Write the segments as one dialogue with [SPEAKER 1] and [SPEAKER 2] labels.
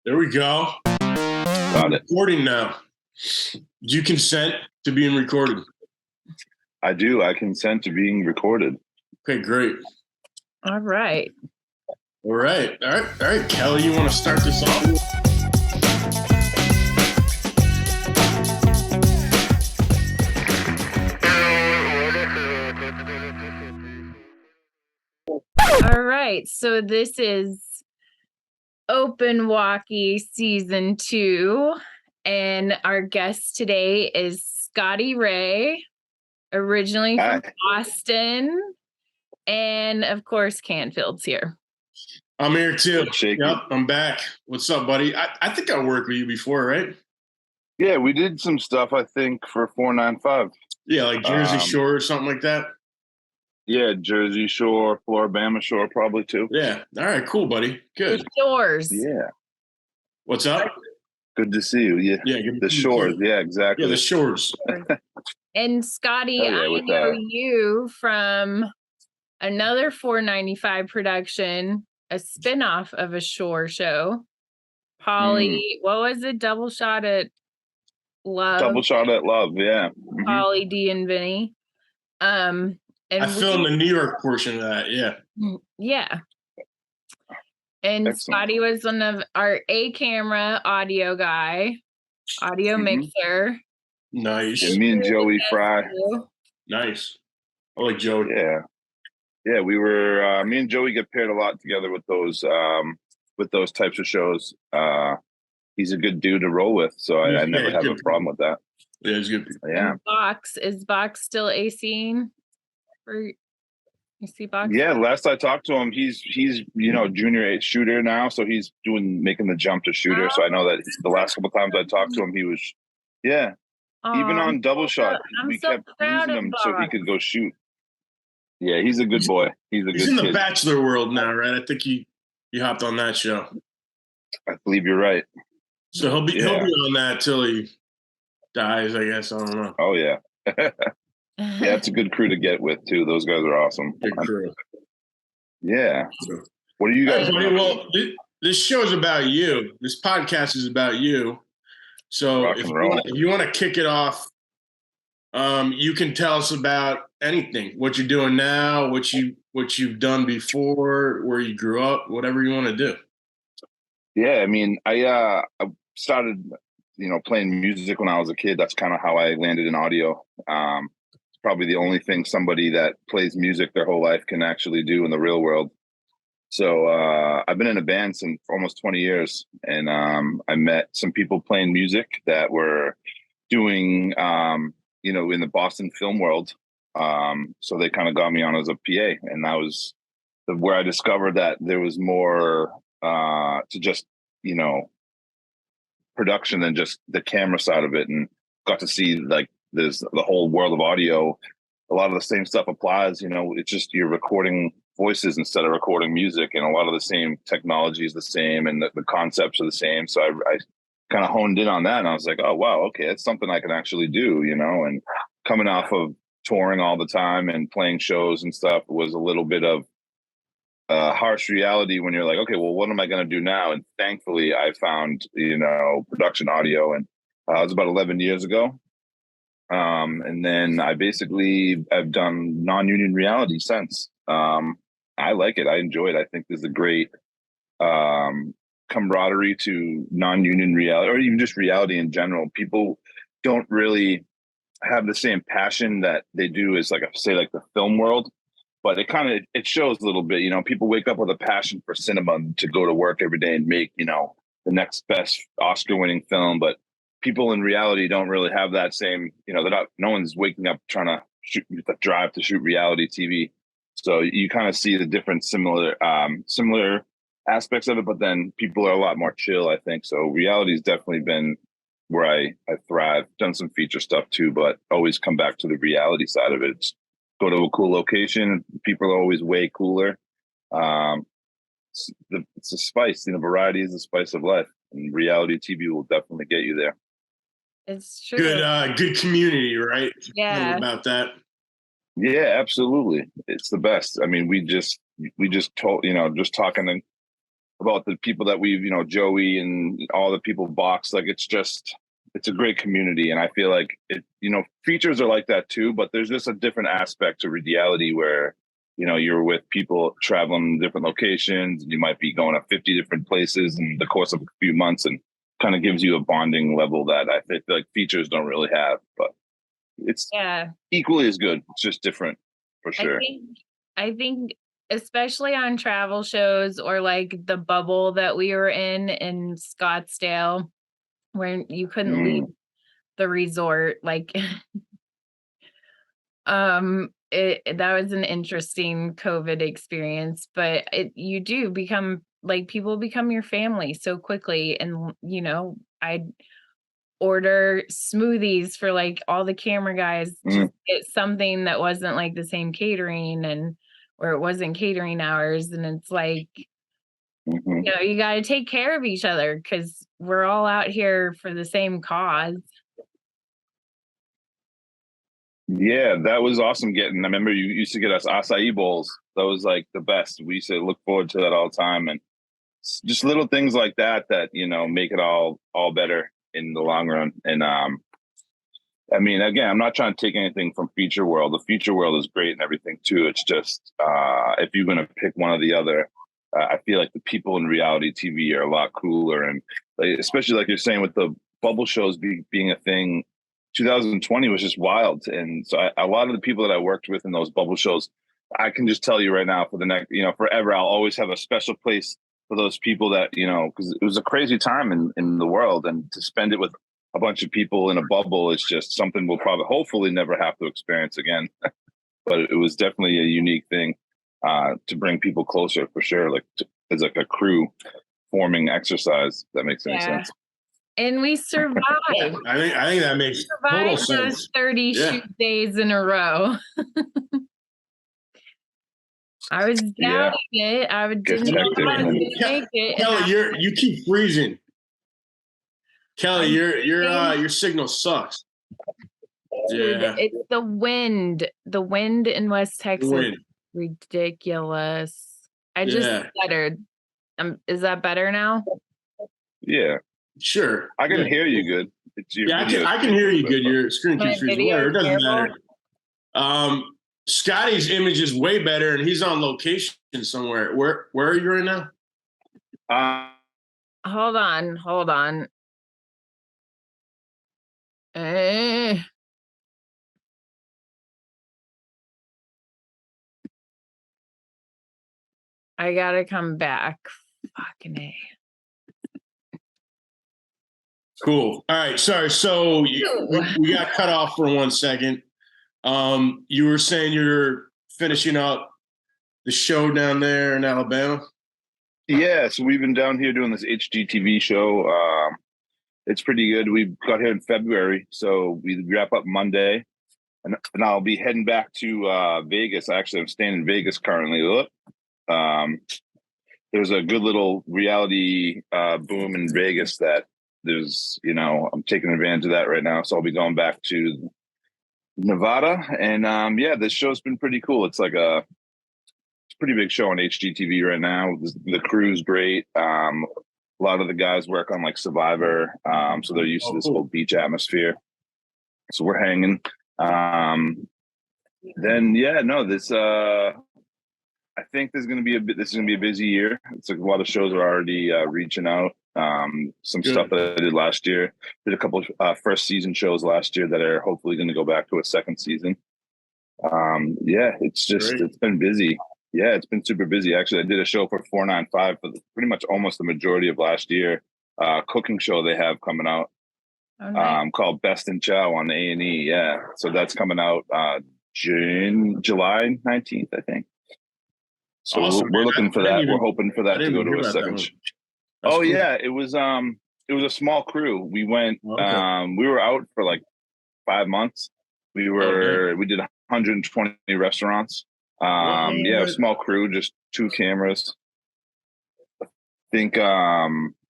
[SPEAKER 1] There we go.
[SPEAKER 2] Got it.
[SPEAKER 1] Recording now. Do you consent to being recorded?
[SPEAKER 2] I do. I consent to being recorded.
[SPEAKER 1] Okay, great.
[SPEAKER 3] All right.
[SPEAKER 1] All right. Kelley, you want to start this off?
[SPEAKER 3] All right. So this is Open Walkie Season 2. And our guest today is Skoty Rae, originally from Boston. And of course, Canfield's here.
[SPEAKER 1] I'm here too.
[SPEAKER 2] Shaky.
[SPEAKER 1] Yep, I'm back. What's up, buddy? I think I worked with you before, right?
[SPEAKER 2] Yeah, we did some stuff, I think, for 495.
[SPEAKER 1] Yeah, like Jersey Shore or something like that.
[SPEAKER 2] Yeah, Jersey Shore, Floribama Shore, probably too.
[SPEAKER 1] Yeah. All right, cool, buddy. Good.
[SPEAKER 3] The shores.
[SPEAKER 2] Yeah.
[SPEAKER 1] What's up?
[SPEAKER 2] Good to see you. Yeah. The shores. Yeah, exactly.
[SPEAKER 1] Yeah, the shores.
[SPEAKER 3] And Skoty, I know you from another 495 production, a spinoff of a shore show. Polly, what was it? Double Shot at Love.
[SPEAKER 2] Double Shot at Love, yeah.
[SPEAKER 3] Polly D and Vinny. And
[SPEAKER 1] I filmed the New York portion of that, yeah.
[SPEAKER 3] Yeah. And
[SPEAKER 2] Excellent.
[SPEAKER 3] Skoty was one of our A-camera audio guy, audio mixer.
[SPEAKER 1] Nice.
[SPEAKER 2] Yeah, me and Joey Fry.
[SPEAKER 1] Nice. I like Joey.
[SPEAKER 2] Yeah. Yeah, we were me and Joey get paired a lot together with those types of shows. He's a good dude to roll with, so I never have a problem with that.
[SPEAKER 1] Yeah, he's good.
[SPEAKER 3] Yeah. Is Box still A-scene? You see Box?
[SPEAKER 2] Yeah, last I talked to him, he's junior 8 shooter now, so he's making the jump to shooter. So I know that the last couple times I talked to him, he was even on Double Shot, we kept using him so he could go shoot. Yeah, he's a good boy. He's
[SPEAKER 1] in the Bachelor world now, right? I think he hopped on that show.
[SPEAKER 2] I believe you're right.
[SPEAKER 1] So he'll be on that till he dies, I guess. I don't know.
[SPEAKER 2] Oh yeah. Yeah, it's a good crew to get with too. Those guys are awesome.
[SPEAKER 1] Good crew.
[SPEAKER 2] Yeah. What are you guys doing?
[SPEAKER 1] Well, this show is about you. This podcast is about you. So if you want to kick it off, you can tell us about anything. What you're doing now, what you've done before, where you grew up, whatever you want to do.
[SPEAKER 2] Yeah, I mean, I started, playing music when I was a kid. That's kind of how I landed in audio. It's probably the only thing somebody that plays music their whole life can actually do in the real world. So I've been in a band for almost 20 years, and I met some people playing music that were doing, in the Boston film world. So they kind of got me on as a PA, and that was where I discovered that there was more to just, production than just the camera side of it, and got to see like there's the whole world of audio. A lot of the same stuff applies, it's just you're recording voices instead of recording music, and a lot of the same technology is the same, and the concepts are the same. So I kind of honed in on that, and I was like, oh wow, okay, it's something I can actually do, and coming off of touring all the time and playing shows and stuff was a little bit of harsh reality when you're like, okay, well, what am I going to do now? And thankfully I found, production audio, and it was about 11 years ago. And then I've done non-union reality since. I like it. I enjoy it. I think there's a great camaraderie to non-union reality, or even just reality in general. People don't really have the same passion that they do as like the film world. But it shows a little bit, people wake up with a passion for cinema to go to work every day and make, the next best Oscar winning film. But people in reality don't really have that same, no one's waking up trying to shoot the drive to shoot reality TV. So you kind of see the different similar aspects of it, but then people are a lot more chill, I think. So reality has definitely been where I thrive. Done some feature stuff too, but always come back to the reality side of it. Go to a cool location. People are always way cooler. It's a spice. Variety is the spice of life, and reality TV will definitely get you there.
[SPEAKER 3] It's true.
[SPEAKER 1] Good community, right?
[SPEAKER 3] Yeah.
[SPEAKER 1] About that.
[SPEAKER 2] Yeah, absolutely. It's the best. I mean, we just told, just talking about the people that we've, Joey and all the people box. Like, it's a great community. And I feel like features are like that too, but there's just a different aspect to reality where, you're with people traveling different locations. You might be going to 50 different places in the course of a few months, and kind of gives you a bonding level that I feel like features don't really have, but it's equally as good. It's just different for sure.
[SPEAKER 3] I think especially on travel shows, or like the bubble that we were in Scottsdale, where you couldn't leave the resort, like that was an interesting COVID experience, but you do become like, people become your family so quickly. And I'd order smoothies for like all the camera guys, just get something that wasn't like the same catering, or it wasn't catering hours. And it's like, you got to take care of each other, because we're all out here for the same cause.
[SPEAKER 2] Yeah, that was awesome I remember you used to get us acai bowls. That was like the best. We used to look forward to that all the time. And just little things like that make it all better in the long run. And I mean, again, I'm not trying to take anything from Feature World. The Feature World is great and everything too. It's just if you're going to pick one or the other, I feel like the people in reality TV are a lot cooler. And especially like you're saying with the bubble shows being a thing, 2020 was just wild. And so a lot of the people that I worked with in those bubble shows, I can just tell you right now, for the next, forever, I'll always have a special place for those people that, because it was a crazy time in the world, and to spend it with a bunch of people in a bubble is just something we'll probably, hopefully, never have to experience again. But it was definitely a unique thing to bring people closer, for sure. Like as like a crew forming exercise. That makes any sense.
[SPEAKER 3] And we survived.
[SPEAKER 1] Yeah, I think that makes total sense.
[SPEAKER 3] Those 30 shoot days in a row. I was doubting it. I didn't know I was going to make it.
[SPEAKER 1] Kelley, you keep freezing. Kelley, your signal sucks.
[SPEAKER 3] Dude, it's the wind. The wind in West Texas. Ridiculous. I just stuttered. Is that better now?
[SPEAKER 2] Yeah.
[SPEAKER 1] Sure.
[SPEAKER 2] I can hear you good.
[SPEAKER 1] I can hear you good. Your screen keeps freezing. Whatever, it doesn't matter. Scotty's image is way better, and he's on location somewhere. Where are you right now?
[SPEAKER 3] Hold on. I gotta come back. Fucking A.
[SPEAKER 1] Cool. All right. Sorry. So we got cut off for 1 second. You were saying you're finishing up the show down there in Alabama?
[SPEAKER 2] Yeah. So we've been down here doing this HGTV show. It's pretty good. We got here in February, so we wrap up Monday, and I'll be heading back to Vegas. Actually, I'm staying in Vegas currently. There's a good little reality boom in Vegas that there's, I'm taking advantage of that right now. So I'll be going back to Nevada, and this show's been pretty cool. It's like it's a pretty big show on HGTV right now. The crew's great. A lot of the guys work on like Survivor, so they're used to this whole beach atmosphere. So we're hanging. I think this is going to be a busy year. It's like a lot of shows are already reaching out. Some stuff that I did last year. Did a couple of first season shows last year that are hopefully going to go back to a second season. It's been busy. Yeah, it's been super busy. Actually, I did a show for 495 for pretty much almost the majority of last year. Cooking show they have coming out called Best in Chow on A&E. Yeah, so that's coming out July 19th, I think. So awesome, we're looking for that. We're hoping for that to go to a second. Cool. Yeah, it was a small crew. We went. We were out for like 5 months. We did 120 restaurants. A small crew, just 2 cameras. I think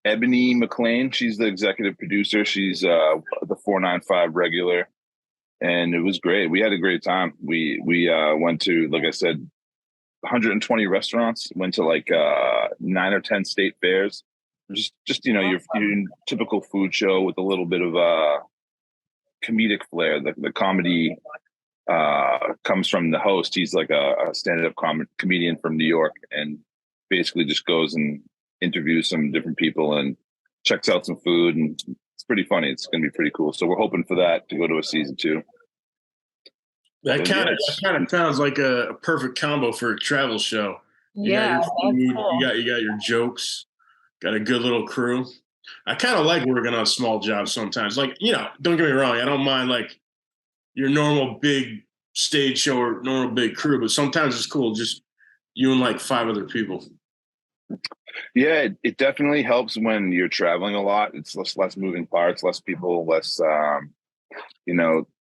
[SPEAKER 2] Ebony McLean, she's the executive producer. She's the 495 regular, and it was great. We had a great time. We went to, like I said, 120 restaurants, went to like 9 or 10 state fairs. Just your typical food show with a little bit of comedic flair. The comedy comes from the host. He's like a stand-up comedian from New York, and basically just goes and interviews some different people and checks out some food, and it's pretty funny. It's going to be pretty cool. So we're hoping for that to go to a season 2.
[SPEAKER 1] That kind of sounds like a perfect combo for a travel show. You got your food, cool. you got your jokes, got a good little crew. I kind of like working on small jobs sometimes. Like, don't get me wrong, I don't mind like your normal big stage show or normal big crew, but sometimes it's cool just you and like 5 other people.
[SPEAKER 2] Yeah, it definitely helps when you're traveling a lot. It's less moving parts, less people, less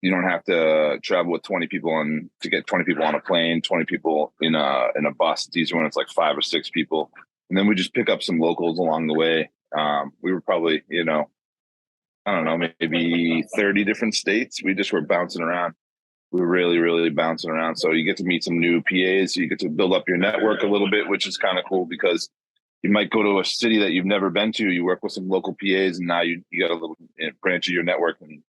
[SPEAKER 2] you don't have to travel with 20 people and to get 20 people on a plane, 20 people in a bus. These are when it's like 5 or 6 people. And then we just pick up some locals along the way. We were probably, I don't know, maybe 30 different states. We just were bouncing around. We were really, really bouncing around. So you get to meet some new PAs. You get to build up your network a little bit, which is kind of cool because you might go to a city that you've never been to. You work with some local PAs, and now you got a little branch of your network and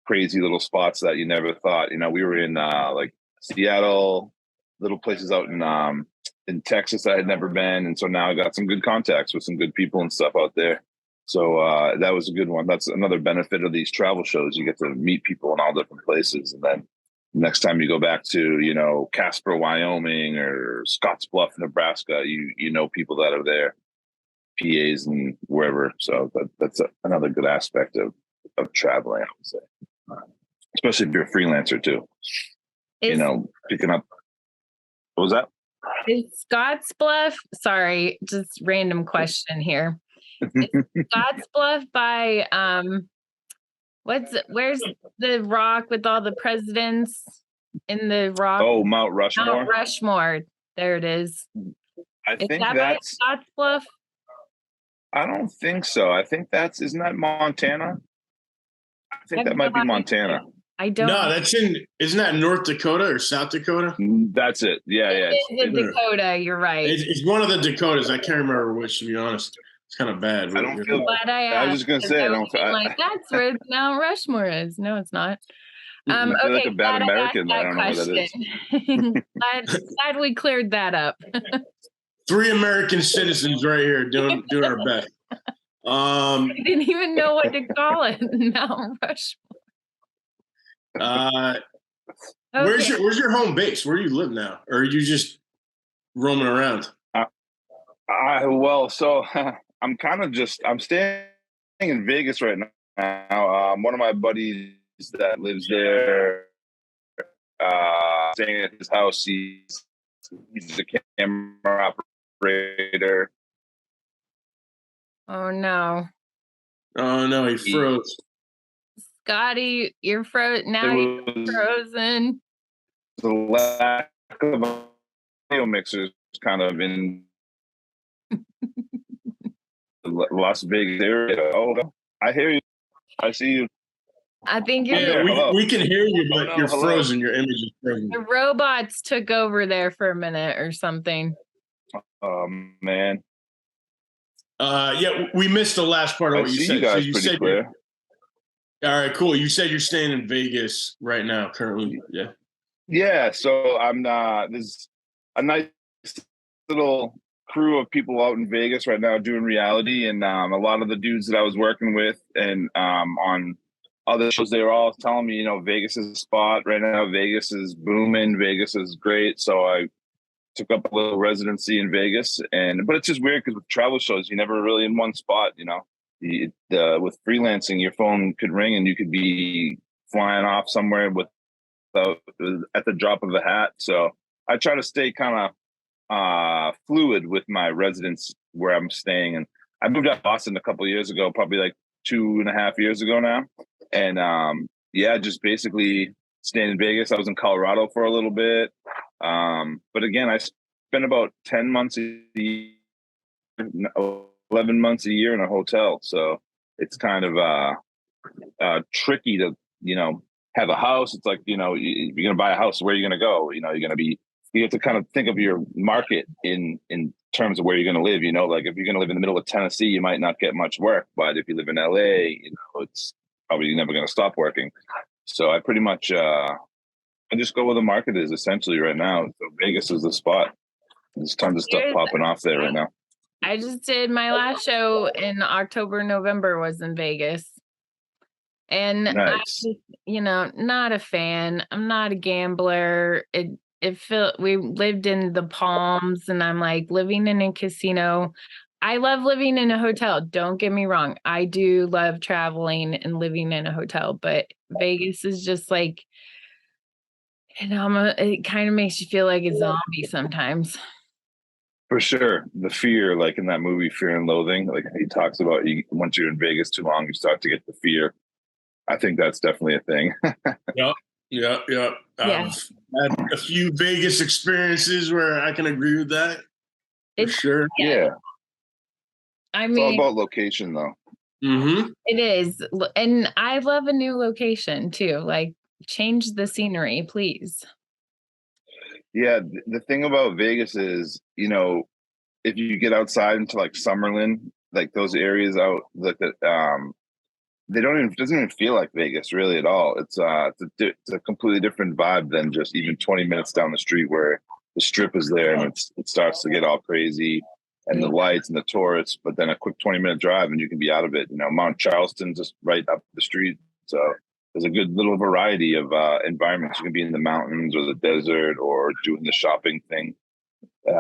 [SPEAKER 2] crazy little spots that you never thought. We were in like Seattle, little places out in Texas I had never been, and so now I got some good contacts with some good people and stuff out there. So that was a good one. That's another benefit of these travel shows. You get to meet people in all different places, and then next time you go back to Casper, Wyoming, or Scottsbluff, Nebraska, you know people that are there, PAs and wherever. So that's another good aspect of traveling, I would say. Especially if you're a freelancer too, picking up. What was that?
[SPEAKER 3] Is Scottsbluff? Sorry, just random question here. Is Scottsbluff by where's the rock with all the presidents in the rock?
[SPEAKER 2] Oh, Mount Rushmore.
[SPEAKER 3] Mount Rushmore. There it is.
[SPEAKER 2] I think that's
[SPEAKER 3] Scottsbluff.
[SPEAKER 2] I don't think so. I think isn't that Montana? I think that might be Montana.
[SPEAKER 3] I don't.
[SPEAKER 1] No, isn't that North Dakota or South Dakota?
[SPEAKER 2] That's it. Yeah.
[SPEAKER 3] It's Dakota. You're right.
[SPEAKER 1] It's one of the Dakotas. I can't remember which, to be honest. It's kind of bad.
[SPEAKER 2] I don't feel
[SPEAKER 3] glad I
[SPEAKER 2] was just going to say,
[SPEAKER 3] that's where Mount Rushmore is. No, it's not.
[SPEAKER 2] I feel like a bad American. I don't know what that
[SPEAKER 3] is. glad we cleared that up.
[SPEAKER 1] 3 American citizens right here doing our best.
[SPEAKER 3] I didn't even know what to call it. Mount Rushmore.
[SPEAKER 1] Okay. Where's your home base? Where do you live now? Or are you just roaming around?
[SPEAKER 2] So I'm staying in Vegas right now. One of my buddies that lives there, staying at his house. He's a camera operator.
[SPEAKER 3] Oh no,
[SPEAKER 1] he froze.
[SPEAKER 3] Scotty, you're frozen. Now you're frozen.
[SPEAKER 2] The lack of audio mixers kind of in Las Vegas area. Oh, I hear you. I see you.
[SPEAKER 3] I think
[SPEAKER 1] we can hear you, but you're frozen. Your image is frozen.
[SPEAKER 3] The robots took over there for a minute or something.
[SPEAKER 2] Oh man.
[SPEAKER 1] We missed the last part of what you said.
[SPEAKER 2] You guys pretty clear.
[SPEAKER 1] All right, cool. You said you're staying in Vegas right now, currently. Yeah.
[SPEAKER 2] Yeah. So I'm there's a nice little crew of people out in Vegas right now doing reality, and a lot of the dudes that I was working with and on other shows, they were all telling me, Vegas is a spot right now. Vegas is booming. Vegas is great. So I took up a little residency in Vegas, but it's just weird because with travel shows, you're never really in one spot. With freelancing, your phone could ring and you could be flying off somewhere at the drop of a hat. So I try to stay kind of fluid with my residence where I'm staying. And I moved out of Boston a couple of years ago, probably like 2.5 years ago now. And just basically staying in Vegas. I was in Colorado for a little bit. But again, I spent about 10 months a year, 11 months a year in a hotel. So it's kind of tricky to, have a house. It's like, you're going to buy a house. Where are you going to go? You're going to be you have to kind of think of your market in terms of where you're going to live. You know, like if you're going to live in the middle of Tennessee, you might not get much work, but if you live in LA, you know, it's probably never going to stop working. So I pretty much I just go where the market is essentially right now. So Vegas is the spot. There's tons of stuff popping off there right now.
[SPEAKER 3] I just did my last show in October, November was in Vegas. And nice. You know, not a fan. I'm not a gambler. We lived in the Palms, and I'm like living in a casino. I love living in a hotel. Don't get me wrong. I do love traveling and living in a hotel, but Vegas is just like, you know, it kind of makes you feel like a zombie sometimes.
[SPEAKER 2] For sure. The fear, like in that movie, Fear and Loathing, like he talks about, once you're in Vegas too long, you start to get the fear. I think that's definitely a thing.
[SPEAKER 1] Yep. I've had a few Vegas experiences where I can agree with that. For sure.
[SPEAKER 2] Yeah.
[SPEAKER 3] I
[SPEAKER 2] mean, it's all about location, though.
[SPEAKER 1] Mm-hmm.
[SPEAKER 3] It is. And I love a new location, too. Like, change the scenery, please.
[SPEAKER 2] Yeah, the thing about Vegas is, you know, if you get outside into like Summerlin, like those areas out, like it doesn't even feel like Vegas really at all. It's a completely different vibe than just even 20 minutes down the street where the strip is there and it starts to get all crazy and the lights and the tourists. But then a quick 20-minute drive and you can be out of it. You know, Mount Charleston just right up the street, so there's a good little variety of environments. You can be in the mountains or the desert or doing the shopping thing.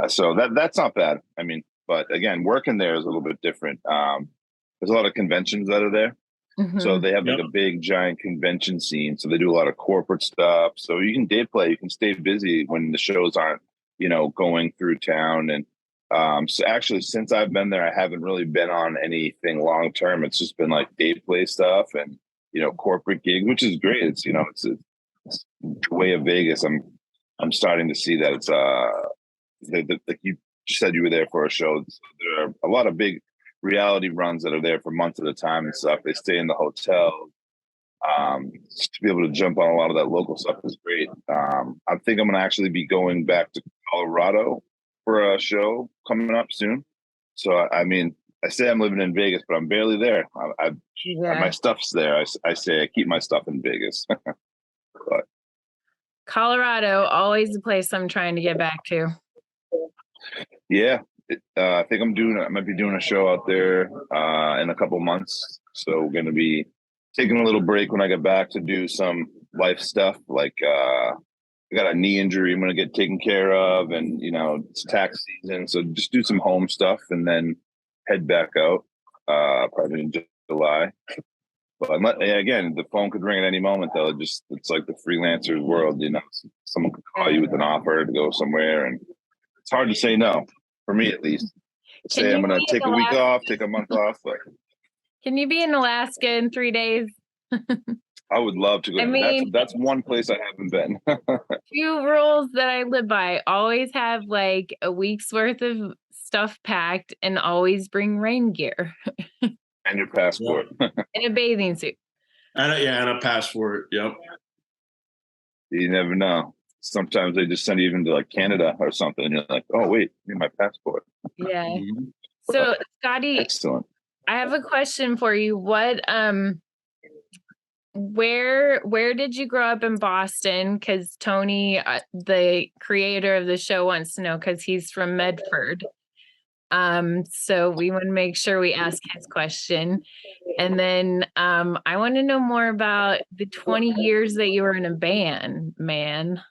[SPEAKER 2] So that's not bad. I mean, but again, working there is a little bit different. There's a lot of conventions that are there. Mm-hmm. So they have like a big, giant convention scene. So they do a lot of corporate stuff. So you can day play. You can stay busy when the shows aren't, you know, going through town. And so actually, since I've been there, I haven't really been on anything long term. It's just been like day play stuff and, you know, corporate gigs, which is great. It's, you know, it's the way of Vegas. I'm starting to see that it's like you said you were there for a show. There are a lot of big reality runs that are there for months at a time and stuff. They stay in the hotel. To be able to jump on a lot of that local stuff is great. I think I'm going to actually be going back to Colorado for a show coming up soon. So, I mean, I say I'm living in Vegas, but I'm barely there. My stuff's there. I say I keep my stuff in Vegas. But
[SPEAKER 3] Colorado, always a place I'm trying to get back to.
[SPEAKER 2] Yeah, I think I might be doing a show out there in a couple months. So we're going to be taking a little break when I get back to do some life stuff. Like I got a knee injury I'm going to get taken care of, and you know it's tax season, so just do some home stuff and then head back out probably in July. But again, the phone could ring at any moment, though. It's like the freelancers world, you know. Someone could call you with an offer to go somewhere, and it's hard to say no, for me at least. Say I'm going to take a week off, take a month off. But
[SPEAKER 3] can you be in Alaska in 3 days?
[SPEAKER 2] I would love to go. I mean, that's one place I haven't been.
[SPEAKER 3] 2 rules that I live by: always have like a week's worth of stuff packed, and always bring rain gear.
[SPEAKER 2] And your passport.
[SPEAKER 3] And a bathing suit.
[SPEAKER 1] And a passport. Yep.
[SPEAKER 2] You never know. Sometimes they just send you even to like Canada or something, and you're like, "Oh wait, I need my passport."
[SPEAKER 3] Yeah. So, Skoty,
[SPEAKER 2] excellent.
[SPEAKER 3] I have a question for you. What where did you grow up in Boston? Because Tony, the creator of the show, wants to know because he's from Medford. So we want to make sure we ask his question. And then I want to know more about the 20 years that you were in a band, man.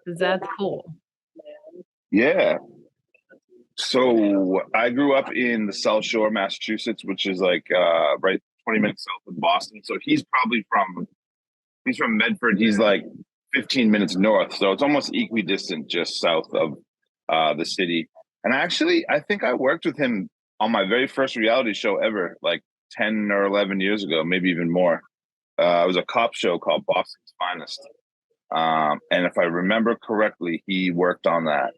[SPEAKER 3] Because that's cool.
[SPEAKER 2] Yeah. So I grew up in the South Shore, Massachusetts, which is like right 20 minutes south of Boston. So he's from Medford. He's like 15 minutes north. So it's almost equidistant just south of the city. And actually, I think I worked with him on my very first reality show ever, like 10 or 11 years ago, maybe even more. It was a cop show called Boston's Finest. And if I remember correctly, he worked on that.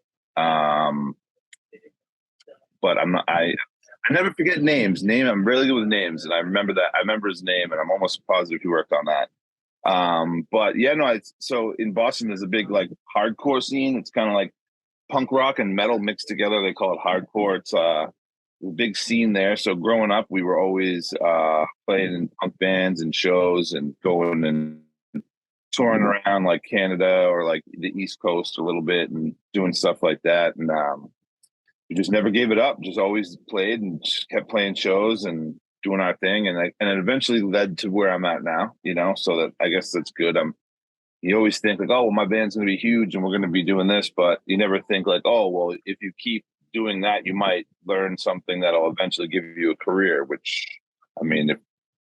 [SPEAKER 2] But I never forget names. I'm really good with names. And I remember his name, and I'm almost positive he worked on that. But yeah, no, so in Boston, there's a big like hardcore scene. It's kind of like punk rock and metal mixed together. They call it hardcore. It's a big scene there. So growing up, we were always playing in punk bands and shows and going and touring around like Canada or like the East Coast a little bit and doing stuff like that. And we just never gave it up. Just always played and just kept playing shows and doing our thing. And it eventually led to where I'm at now, so that I guess that's good. You always think like, oh, well, my band's going to be huge and we're going to be doing this, but you never think like, oh, well, if you keep doing that, you might learn something that'll eventually give you a career, which, I mean, if,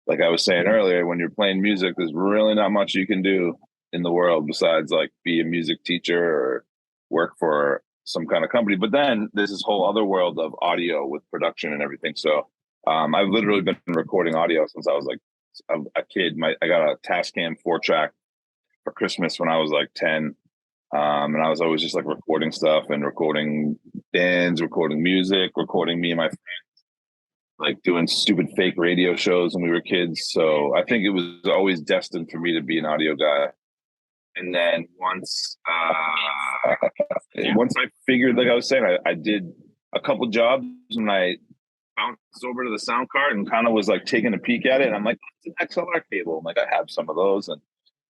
[SPEAKER 2] like I was saying earlier, when you're playing music, there's really not much you can do in the world besides like be a music teacher or work for some kind of company. But then there's this whole other world of audio with production and everything. So I've literally been recording audio since I was like a kid. I got a Tascam 4-track for Christmas when I was like 10. And I was always just like recording stuff and recording bands, recording music, recording me and my friends, like doing stupid fake radio shows when we were kids. So I think it was always destined for me to be an audio guy. And then once I figured, like I was saying, I did a couple jobs when I bounced over to the sound card and kind of was like taking a peek at it. And I'm like, it's an XLR cable. I'm like, I have some of those. And,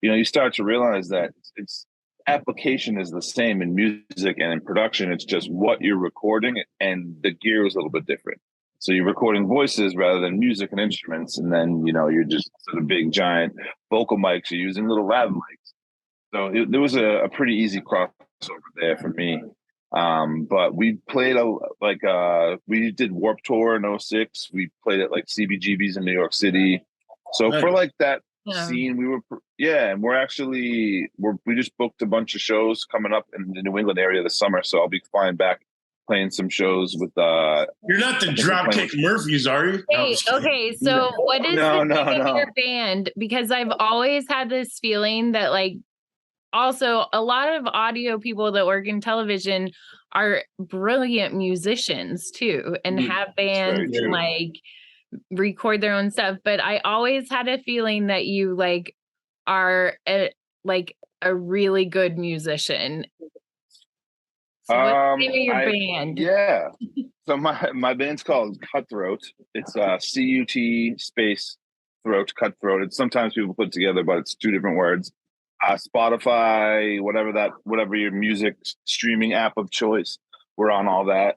[SPEAKER 2] you start to realize that it's application is the same in music and in production. It's just what you're recording and the gear is a little bit different. So you're recording voices rather than music and instruments. And then, you're just sort of big, giant vocal mics. You're using little lav mics. So there was a pretty easy crossover there for me. But we played we did Warp Tour in 06. We played at like CBGB's in New York City. So for like that scene, we were, and we just booked a bunch of shows coming up in the New England area this summer. So I'll be flying back, playing some shows with
[SPEAKER 1] You're not the Dropkick Murphys, are you?
[SPEAKER 3] Hey, okay, so what is the name of your band? Because I've always had this feeling that like also a lot of audio people that work in television are brilliant musicians too and have bands and like record their own stuff. But I always had a feeling that you like are a really good musician. So what's the name of your band?
[SPEAKER 2] Yeah. So my band's called Cutthroat. It's CUT space throat, Cutthroat. It's sometimes people put together, but it's two different words. Spotify, whatever your music streaming app of choice, we're on all that.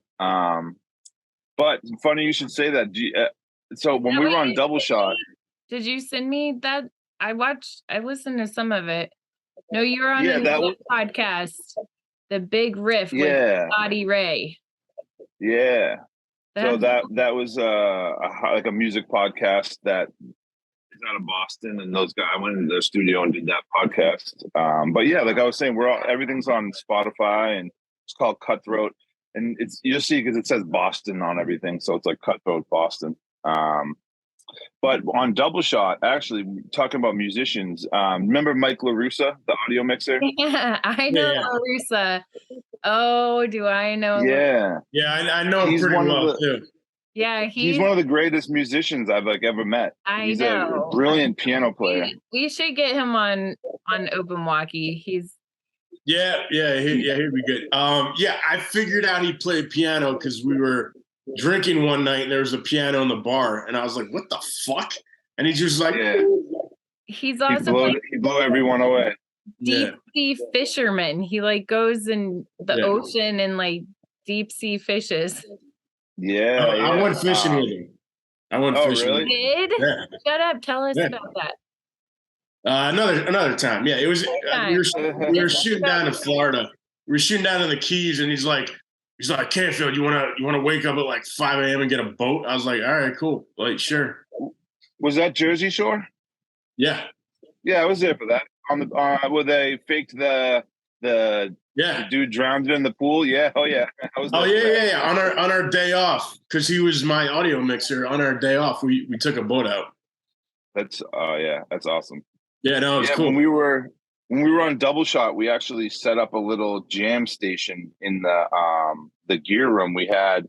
[SPEAKER 2] But funny you should say that. So when we were on Double Shot,
[SPEAKER 3] did you send me that? I listened to some of it. No, you were on a podcast, The Big Riff with Skoty Rae.
[SPEAKER 2] Yeah. So that was like a music podcast that out of Boston, and those guys, I went into their studio and did that podcast. But yeah, like I was saying, everything's on Spotify and it's called Cutthroat, and you'll see because it says Boston on everything, so it's like Cutthroat Boston. But on Double Shot, actually talking about musicians, remember Mike LaRussa, the audio mixer?
[SPEAKER 3] Yeah, I know LaRussa. Oh, do I know?
[SPEAKER 1] Yeah, I know him pretty well too.
[SPEAKER 3] Yeah,
[SPEAKER 2] he's one of the greatest musicians I've ever met. He's a brilliant piano player.
[SPEAKER 3] We should get him on Open Walkie. He'd
[SPEAKER 1] be good. I figured out he played piano because we were drinking one night and there was a piano in the bar, and I was like, "What the fuck?" And he's just like,
[SPEAKER 3] he's also
[SPEAKER 2] he blew everyone away.
[SPEAKER 3] Deep sea fisherman. He like goes in the ocean and like deep sea fishes.
[SPEAKER 2] Yeah,
[SPEAKER 1] I went fishing with him.
[SPEAKER 2] Really?
[SPEAKER 3] You did? Yeah. Shut up! Tell us about that.
[SPEAKER 1] Another time. Yeah, it was. We were shooting down in Florida. We were shooting down in the Keys, and he's like, Canfield, you wanna wake up at like 5 a.m. and get a boat? I was like, all right, cool. Like, sure.
[SPEAKER 2] Was that Jersey Shore?
[SPEAKER 1] Yeah.
[SPEAKER 2] Yeah, I was there for that. On the where they faked the dude drowned in the pool. Yeah. Oh yeah.
[SPEAKER 1] On our day off, because he was my audio mixer. On our day off, we took a boat out.
[SPEAKER 2] That's awesome.
[SPEAKER 1] Yeah, no, it was cool.
[SPEAKER 2] When we were on Double Shot, we actually set up a little jam station in the gear room. We had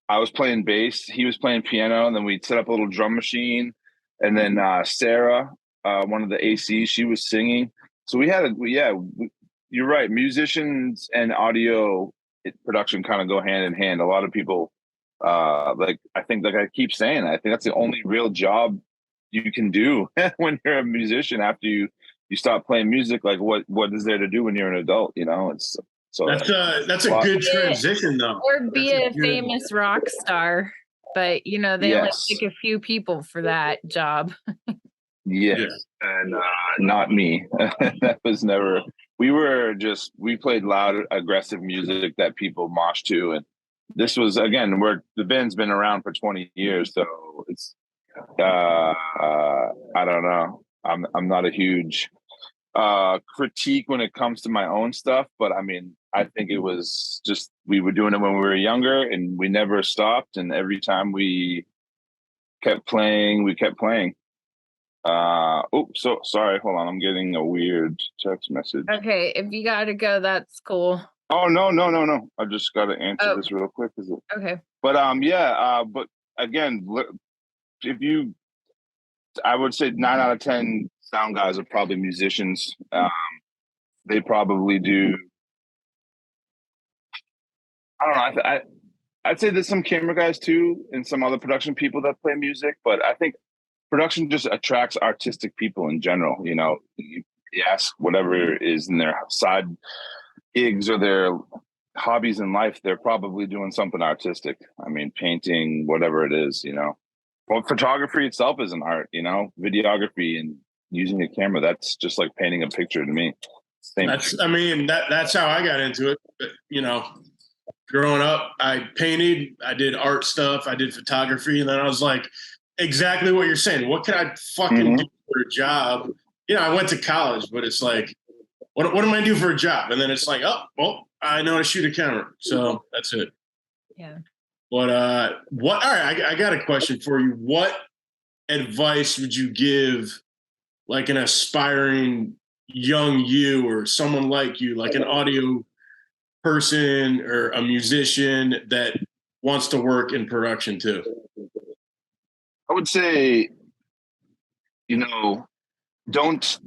[SPEAKER 2] I was playing bass, he was playing piano, and then we set up a little drum machine. And then Sarah, one of the ACs. She was singing. So you're right. Musicians and audio production kind of go hand in hand. A lot of people, like I keep saying, I think that's the only real job you can do when you're a musician after you stop playing music. Like what is there to do when you're an adult? It's so
[SPEAKER 1] that's a good transition though.
[SPEAKER 3] Or be a famous rock star, but they only pick a few people for that job.
[SPEAKER 2] Yes, and not me. That was never. We played loud, aggressive music that people mosh to, and this was again where the band's been around for 20 years, so it's. I don't know. I'm not a huge critique when it comes to my own stuff, but I mean, I think it was just we were doing it when we were younger, and we never stopped, and every time we kept playing, we kept playing. So sorry, hold on, I'm getting a weird text message.
[SPEAKER 3] Okay, if you gotta go, that's cool.
[SPEAKER 2] Oh no, I just gotta answer this real quick.
[SPEAKER 3] Okay.
[SPEAKER 2] But but again, I would say 9 out of 10 sound guys are probably musicians. They probably do. I don't know. I'd say there's some camera guys too, and some other production people that play music. But I think production just attracts artistic people in general. You ask whatever is in their side gigs or their hobbies in life, they're probably doing something artistic. I mean, painting, whatever it is. Well, photography itself is an art. Videography and using a camera, that's just like painting a picture to me.
[SPEAKER 1] That's how I got into it. But, growing up, I painted, I did art stuff, I did photography, and then I was like, exactly what you're saying. What can I fucking do for a job? I went to college, but it's like, what am I do for a job? And then it's like, oh, well, I know how to shoot a camera, so that's it.
[SPEAKER 3] Yeah.
[SPEAKER 1] But all right, I got a question for you. What advice would you give like an aspiring young you or someone like you, like an audio person or a musician that wants to work in production too?
[SPEAKER 2] I would say, don't,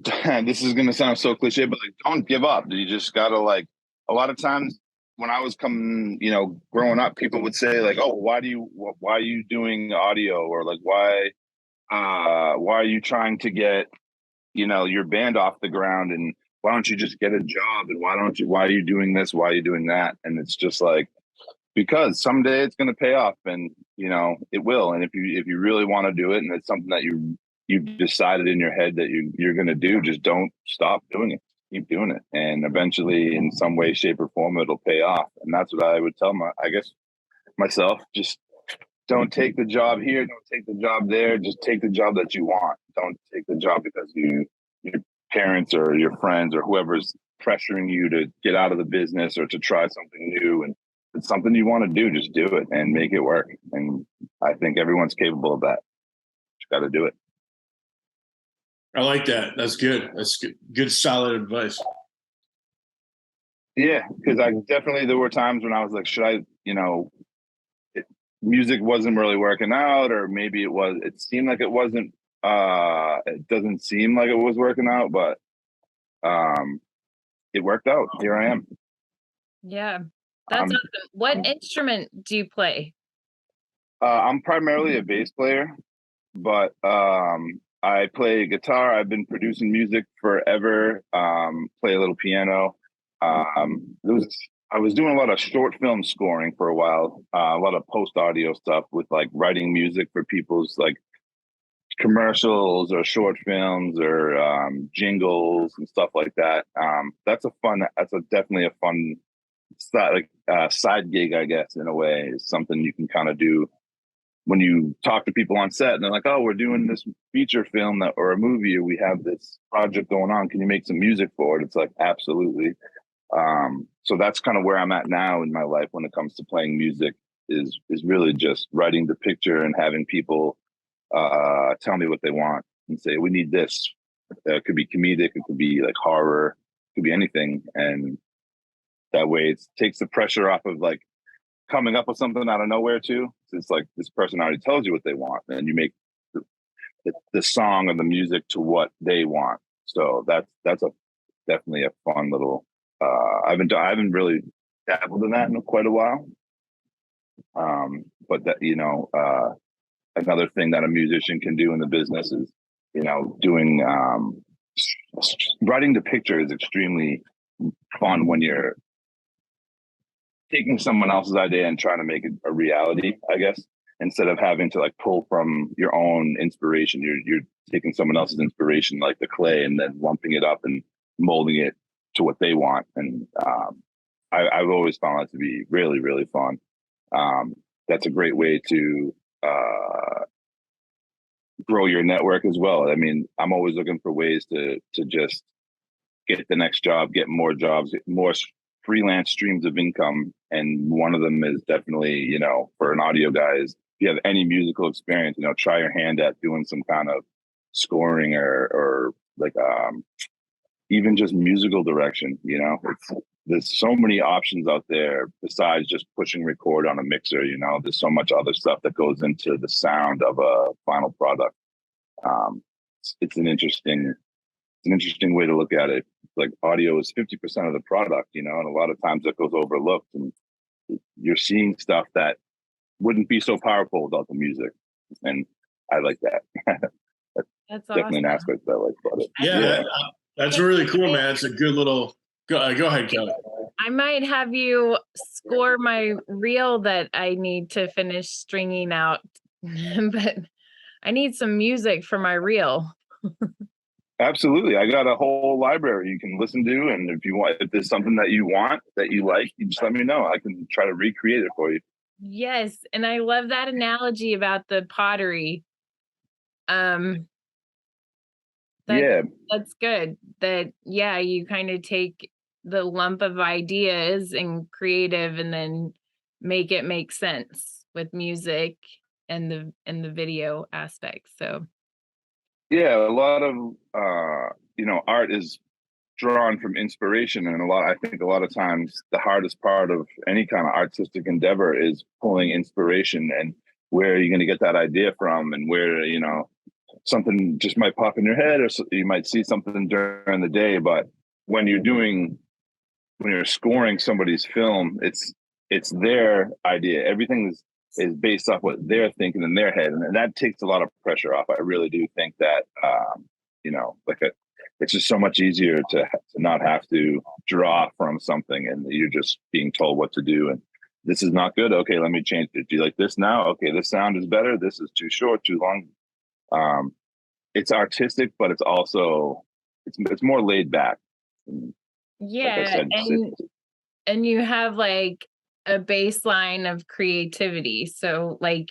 [SPEAKER 2] this is going to sound so cliche, but like, don't give up. You just got to a lot of times when I was growing up, people would say like, oh, why are you doing audio? Or like, why are you trying to get, your band off the ground? And why don't you just get a job? And why are you doing this? Why are you doing that? And it's just like, because someday it's going to pay off, and it will. And if you really want to do it, and it's something that you've decided in your head that you're going to do, just don't stop doing it. Keep doing it, and eventually, in some way, shape, or form, it'll pay off. And that's what I would tell myself. Just don't take the job here. Don't take the job there. Just take the job that you want. Don't take the job because your parents or your friends or whoever's pressuring you to get out of the business or to try something new. And it's something you want to do, just do it and make it work. And I think everyone's capable of that. You got to do it.
[SPEAKER 1] I like that. That's good. That's good, solid advice.
[SPEAKER 2] Yeah, because there were times when I was like, should I, music wasn't really working out, or maybe it seemed like it wasn't, it doesn't seem like it was working out, but it worked out. Here I am.
[SPEAKER 3] Yeah, that's awesome. What instrument do you play?
[SPEAKER 2] I'm primarily a bass player, but I play guitar. I've been producing music forever. Play a little piano. I was doing a lot of short film scoring for a while, a lot of post audio stuff with like writing music for people's like commercials or short films or jingles and stuff like that. That's definitely a fun side gig, I guess, in a way. Is something you can kind of do when you talk to people on set and they're like, oh, we're doing this feature film or a movie, or we have this project going on. Can you make some music for it? It's like, absolutely. So that's kind of where I'm at now in my life when it comes to playing music is really just writing the picture and having people tell me what they want and say, we need this. It could be comedic. It could be like horror. It could be anything. And that way it takes the pressure off of like coming up with something out of nowhere too. It's like this person already tells you what they want, and you make the song or the music to what they want. So that's definitely a fun little. I haven't really dabbled in that in quite a while. But that, another thing that a musician can do in the business is, doing writing the picture is extremely fun when you're taking someone else's idea and trying to make it a reality, I guess, instead of having to like pull from your own inspiration. You're taking someone else's inspiration, like the clay, and then lumping it up and molding it to what they want. And I've always found that to be really, really fun. That's a great way to grow your network as well. I mean, I'm always looking for ways to just get the next job, get more jobs, get more freelance streams of income. And one of them is definitely, for an audio guy, is if you have any musical experience, try your hand at doing some kind of scoring or like even just musical direction. There's so many options out there besides just pushing record on a mixer. There's so much other stuff that goes into the sound of a final product. It's an interesting way to look at it. Like audio is 50% of the product, and a lot of times that goes overlooked, and you're seeing stuff that wouldn't be so powerful without the music. And I like that. That's definitely awesome. An aspect that I like about it.
[SPEAKER 1] Yeah. That's really cool, man. It's a good little. Go ahead, Kelley.
[SPEAKER 3] I might have you score my reel that I need to finish stringing out, but I need some music for my reel.
[SPEAKER 2] Absolutely. I got a whole library you can listen to. And if there's something that you want, that you like, you just let me know. I can try to recreate it for you.
[SPEAKER 3] Yes. And I love that analogy about the pottery. That's good. You kind of take the lump of ideas and creative and then make it make sense with music and the video aspect. So
[SPEAKER 2] yeah, a lot of art is drawn from inspiration, and I think a lot of times the hardest part of any kind of artistic endeavor is pulling inspiration, and where are you going to get that idea from, and where something just might pop in your head, or you might see something during the day. But when you're scoring somebody's film, it's their idea. Everything is based off what they're thinking in their head, and that takes a lot of pressure off. I really do think that it's just so much easier to not have to draw from something, and you're just being told what to do. And this is not good. Okay, let me change it. Do you like this now? Okay, this sound is better. This is too short, too long. It's artistic, but it's also it's more laid back.
[SPEAKER 3] Yeah, like I said, and you have like a baseline of creativity. So like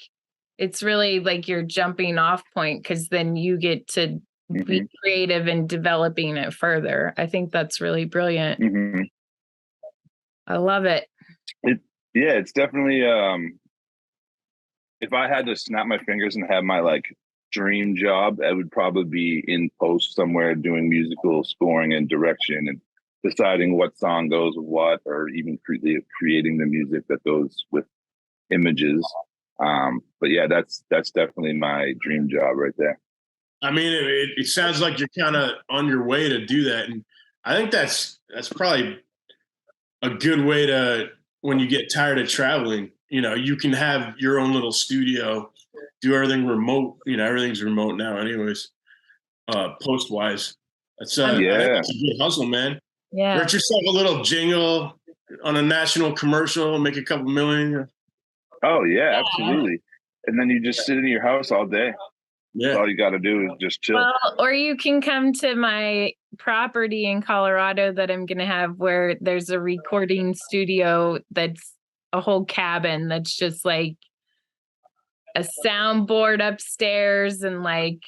[SPEAKER 3] it's really like your jumping off point, because then you get to be creative and developing it further. I think that's really brilliant. Mm-hmm. I love it.
[SPEAKER 2] It's definitely if I had to snap my fingers and have my like dream job, I would probably be in post somewhere doing musical scoring and direction and deciding what song goes with what, or even creating the music that goes with images. But yeah, that's definitely my dream job right there.
[SPEAKER 1] I mean, it sounds like you're kind of on your way to do that, and I think that's probably a good way to, when you get tired of traveling, you can have your own little studio, do everything remote. Everything's remote now, anyways. Post wise, that's a good hustle, man.
[SPEAKER 3] Yeah,
[SPEAKER 1] write yourself a little jingle on a national commercial, make a couple million.
[SPEAKER 2] Oh yeah, absolutely. And then you just sit in your house all day.
[SPEAKER 1] Yeah.
[SPEAKER 2] All you got to do is just chill.
[SPEAKER 3] Well, or you can come to my property in Colorado that I'm going to have, where there's a recording studio that's a whole cabin that's just like a soundboard upstairs and like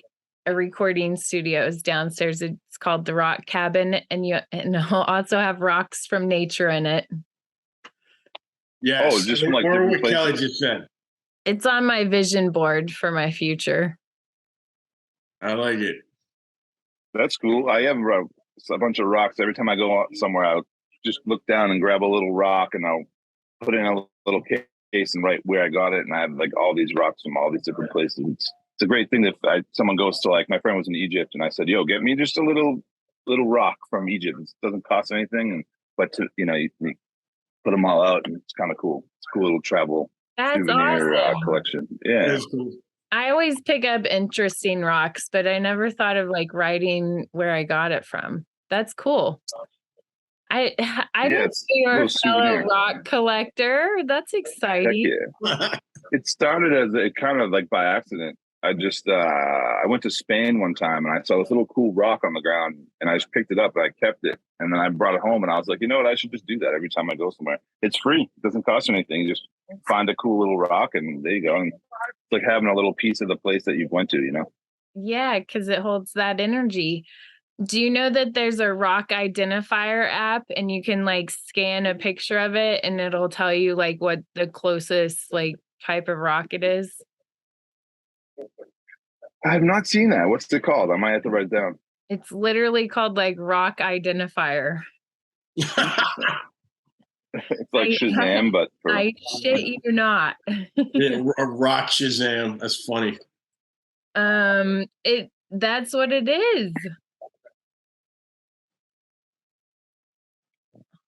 [SPEAKER 3] a recording studio is downstairs. It's called the Rock Cabin, and I'll also have rocks from nature in it.
[SPEAKER 1] Yeah. Oh, just from like what Kelley just said.
[SPEAKER 3] It's on my vision board for my future.
[SPEAKER 1] I like it.
[SPEAKER 2] That's cool. I have a bunch of rocks. Every time I go out somewhere, I'll just look down and grab a little rock, and I'll put it in a little case and write where I got it. And I have like all these rocks from all these different places. It's a great thing if someone goes to, like, my friend was in Egypt, and I said, "Yo, get me just a little rock from Egypt. It doesn't cost anything, but to, you put them all out, and it's kind of cool. It's a cool little travel souvenir collection. Yeah,
[SPEAKER 1] cool.
[SPEAKER 3] I always pick up interesting rocks, but I never thought of like writing where I got it from. That's cool. I didn't know you're a fellow rock collector. That's exciting.
[SPEAKER 2] Heck yeah. It started as a kind of like by accident. I just I went to Spain one time, and I saw this little cool rock on the ground, and I just picked it up and I kept it, and then I brought it home, and I was like, you know what, I should just do that every time I go somewhere. It's free. It doesn't cost you anything. You just find a cool little rock, and there you go. And it's like having a little piece of the place that you've went to,
[SPEAKER 3] Yeah, because it holds that energy. Do you know that there's a rock identifier app, and you can like scan a picture of it, and it'll tell you like what the closest like type of rock it is?
[SPEAKER 2] I have not seen that. What's it called? I might have to write it down.
[SPEAKER 3] It's literally called like rock identifier.
[SPEAKER 2] It's like Shazam, but
[SPEAKER 3] I shit you not.
[SPEAKER 1] Yeah, a rock Shazam. That's funny.
[SPEAKER 3] That's what it is.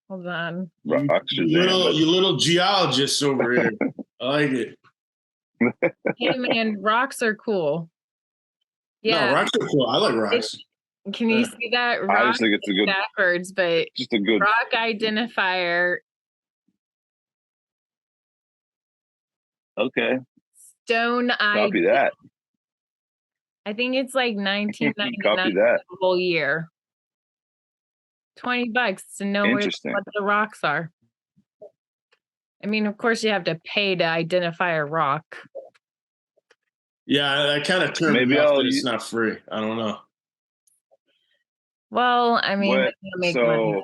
[SPEAKER 3] Hold on.
[SPEAKER 2] Rock Shazam.
[SPEAKER 1] You little geologists over here. I like it.
[SPEAKER 3] Hey man, rocks are cool. Yeah,
[SPEAKER 1] no, rocks are cool. I like rocks.
[SPEAKER 3] Can you see that? Rock
[SPEAKER 2] I just think it's a good
[SPEAKER 3] backwards, but
[SPEAKER 2] just a good
[SPEAKER 3] rock identifier.
[SPEAKER 2] Okay.
[SPEAKER 3] Stone ID.
[SPEAKER 2] Copy that.
[SPEAKER 3] I think it's like $19.99
[SPEAKER 2] Copy that.
[SPEAKER 3] the whole year. $20 to know what the rocks are. I mean, of course, you have to pay to identify a rock.
[SPEAKER 1] Yeah, I kind of turned me off that it's not free. I don't know.
[SPEAKER 3] Well, I mean, make money
[SPEAKER 1] too.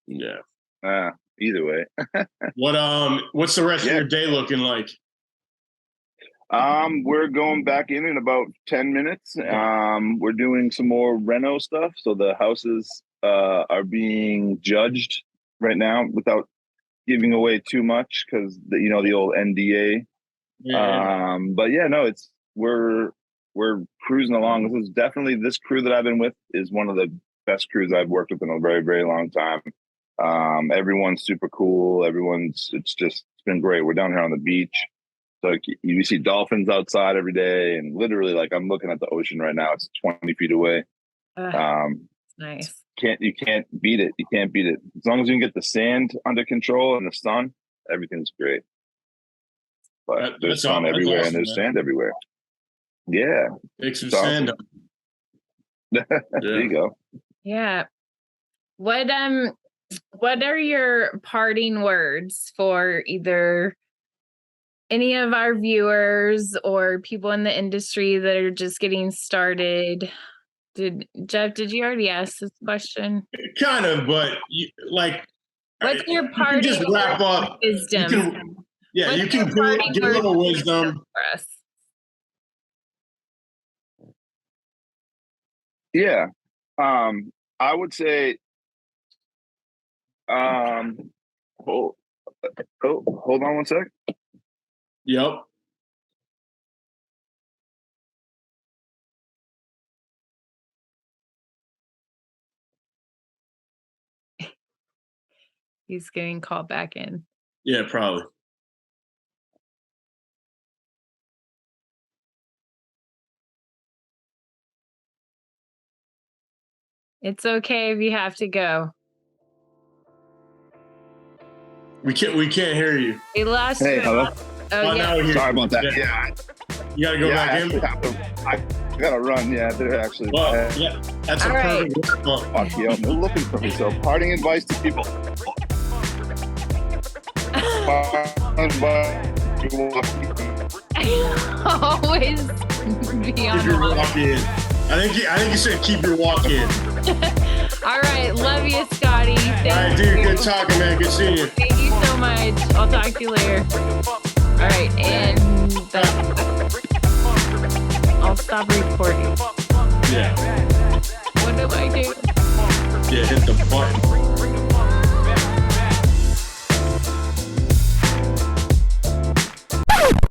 [SPEAKER 1] Yeah.
[SPEAKER 2] Either way.
[SPEAKER 1] What's the rest of your day looking like?
[SPEAKER 2] We're going back in about 10 minutes. We're doing some more reno stuff. So the houses are being judged right now without giving away too much because the old NDA. Yeah. But yeah, no, we're cruising along. This crew that I've been with is one of the best crews I've worked with in a very, very long time. Everyone's super cool. It's been great. We're down here on the beach. So you see dolphins outside every day, and literally, like, I'm looking at the ocean right now. It's 20 feet away.
[SPEAKER 3] Nice.
[SPEAKER 2] You can't beat it. You can't beat it. As long as you can get the sand under control and the sun, everything's great. But there's sun everywhere, and there's sand everywhere. Yeah.
[SPEAKER 1] Take some sand up.
[SPEAKER 2] There you go.
[SPEAKER 3] Yeah. What are your parting words for either any of our viewers or people in the industry that are just getting started? Jeff, did you already ask this question?
[SPEAKER 1] Kind of, but
[SPEAKER 3] what's your parting
[SPEAKER 1] just wrap up
[SPEAKER 3] wisdom?
[SPEAKER 1] You can give a little wisdom
[SPEAKER 3] for us.
[SPEAKER 2] Yeah. I would say hold on one sec.
[SPEAKER 1] Yep.
[SPEAKER 3] He's getting called back in.
[SPEAKER 1] Yeah, probably.
[SPEAKER 3] It's okay if you have to go.
[SPEAKER 1] We can't hear you.
[SPEAKER 3] We lost you.
[SPEAKER 2] Hello.
[SPEAKER 3] Oh, yeah.
[SPEAKER 2] Sorry about that. Yeah.
[SPEAKER 1] You gotta go back in.
[SPEAKER 2] I gotta run. Yeah, they're actually.
[SPEAKER 1] That's all a perfect
[SPEAKER 2] fuck you. They're looking for me. So, parting advice to people.
[SPEAKER 3] Always be on
[SPEAKER 1] your walk in. I think you said keep your walk in.
[SPEAKER 3] All right, love you, Skoty.
[SPEAKER 1] All right, dude. Good talking, man. Good seeing you.
[SPEAKER 3] Thank you so much. I'll talk to you later. All right, and I'll stop recording.
[SPEAKER 1] Yeah.
[SPEAKER 3] What do I do?
[SPEAKER 1] Yeah, hit the button.